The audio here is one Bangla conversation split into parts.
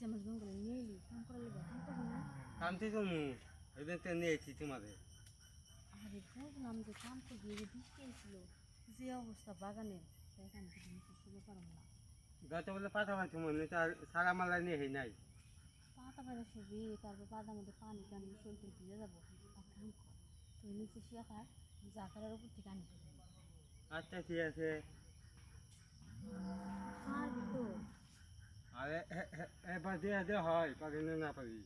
যে আমার জঙ্গলে নিয়ে এলি কাম করার লেগে কাম করবি না? কামতে তুমি এদিন তো নিয়েছি তোমাদের। আরে বুঝলাম যে কাম করবি, এই যে বৃষ্টি এসেছিল, যে অবস্থা বাগানে, দেখ আমি তো নিচে শুতে পারবো না। গাছে বলে পাঠা পাচ্ছি মনে হচ্ছে আর সারা মালা নিয়ে হেই নাই। পাতা বেড়ে শুবি, তারপর পাতার মধ্যে পানি টানি শরীর ভিজে যাবো। এক কাম কর, তুই নিচে শুয়ে থাক, জাকারের উপর থেকে আনি আচ্ছা ঠিক আছে। পারবি তো? আরে এবার দিয়ে দে হয় পারি না না পারি।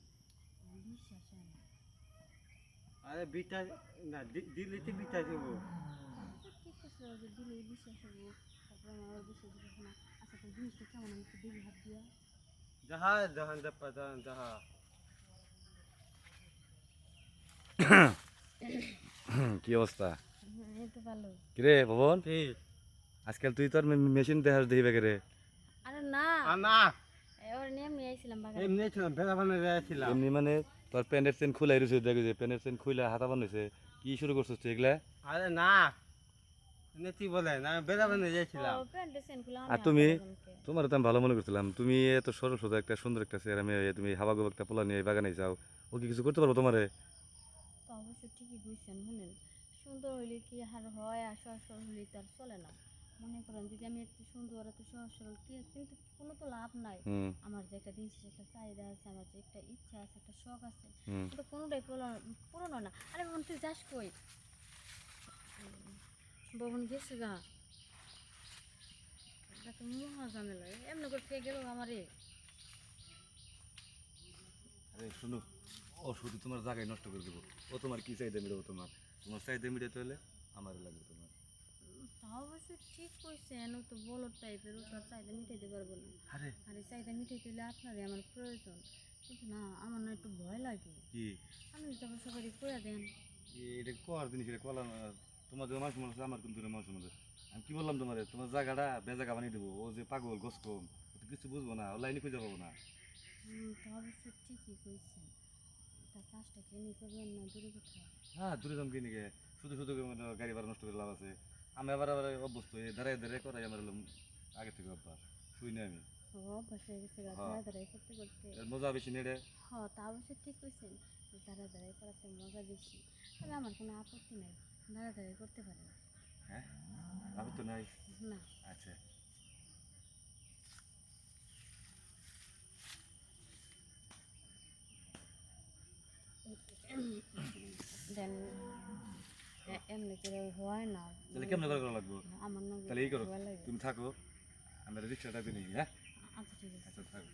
বিশ্বাস হয় না। আরে বিটা না দিল্লি তো বিটা দেবো। আচ্ছা ঠিক আছে, যে দিলে বিশ্বাস হবো, তারপর আমার বিশ্বাস হবে না। আচ্ছা তোর জিনিসটা কেমন, আমি একটু দেখি হাত দিয়া। যাহা জাহান দাপ্পা জাহান যাহা। কি অবস্থা? এই তো ভালো। কিরে ভবন, ঠিক। আজকাল তুই তোর মেশিন দেখাস দেখি বেগে আরে না, আর না এবার এমনি আইছিলাম বাগানে। এমনি ছিলাম ভেড়া বানিয়ে যাচ্ছিলাম। এমনি মানে তোর প্যান্টের চেন খুলাই রয়েছে, দেখি যে প্যান্টের চেন খুলে হাতা বানিয়েছে। কি শুরু করছিস তুই এগুলা? আরে না নেতি বলে না ভেড়া বানিয়ে যাচ্ছিলাম। ও প্যান্টের চেন খুলে আমি আর তুমি, আপনাকে। তোমার তো আমি ভালো মনে করছিলাম, তুমি এত সরল সোজা একটা সুন্দর একটা চেহারা মেয়ে, তুমি হাবা গোবা একটা পোলা নিয়ে বাগানে যাও, ও কি কিছু করতে পারবো তোমারে? তো অবশ্য ঠিকই বুঝছেন, শুনেন, সুন্দর হইলে কি আর হয়, আর সহজ সরল হইলে তো আর চলে না। মনে করেন যদি আমি একটু সুন্দর এত সহজ সরল কিন্তু কোনো তো লাভ নাই। হুম আমার যে একটা জিনিসের একটা চাহিদা আছে, আমার যে একটা ইচ্ছা আছে, একটা শখ আছে, হুম। কিন্তু কোনোটাই পূরণ হয় না। আরে বোন তুই যাস কই? ববন গেছে গা, এটা তো মহা ঝামেলা, এমনি করে খেয়ে গেল আমারে। আরে শুনো, ও শুধু তোমার জায়গায় নষ্ট করে দেবো। ও তোমার কি চাহিদা মিটাবো? তোমার তোমার চাহিদা মিটাতে হলে আমার লাগবে তোমার। তা অবশ্য ঠিক কইছেন, ও তো বলদ টাইপের, ও তো আর চাহিদা মিটাইতে পারবো না। আরে আর এই চাহিদা মিটাইতে হলে আপনারই আমার প্রয়োজন। কিন্তু না, আমার না একটু ভয় লাগে। কি আপনি যদি আবার সবারই কইয়া দেন। এটা কর জিনিস, এটা কলা না। তোমার যে মানুষ মনে হচ্ছে আমার কিন্তু মানুষ মনে। আমি কি বললাম তোমার, তোমার জায়গাটা বেজাগা বানিয়ে দেবো। ও যে পাগল গোস কম, ও তো কিছু বুঝবো না, ও লাইনে খুঁজে পাবো না। তা অবশ্য ঠিকই কইছেন, তা কাজটা কি এমনি করবেন না দূরে কোথাও? হ্যাঁ দূরে দাম কিনে গে, শুধু শুধু গাড়ি ভাড়া নষ্ট করে লাভ আছে? আমি আবার আবার অভ্যস্ত, এই দাঁড়ায় দাঁড়ায় করাই আমার হলো আগে থেকে অভ্যাস। শুই না আমি। ও অভ্যাস হয়ে গেছে গা, হ্যাঁ, দাঁড়ায় দাঁড়াই করতে করতে। এর মজা বেশি নেড়ে। তা অবশ্য ঠিক কইছেন, যে দাঁড়ায় দাঁড়াই করাতে মজা বেশি। তবে আমার কোনো আপত্তি নাই, দাঁড়ায় দাঁড়াই করতে পারেন। হ্যাঁ, আমি তো নাই। না, আচ্ছা দেন এমনি করে হয় না। তাহলে কেমন করে করা লাগবো? আমার না তাহলে এই করো, ভয় লাগে। তুমি থাকো, আমরা রিক্সাটা কিনে নিই। হ্যাঁ আচ্ছা ঠিক আছে। আচ্ছা থাকো।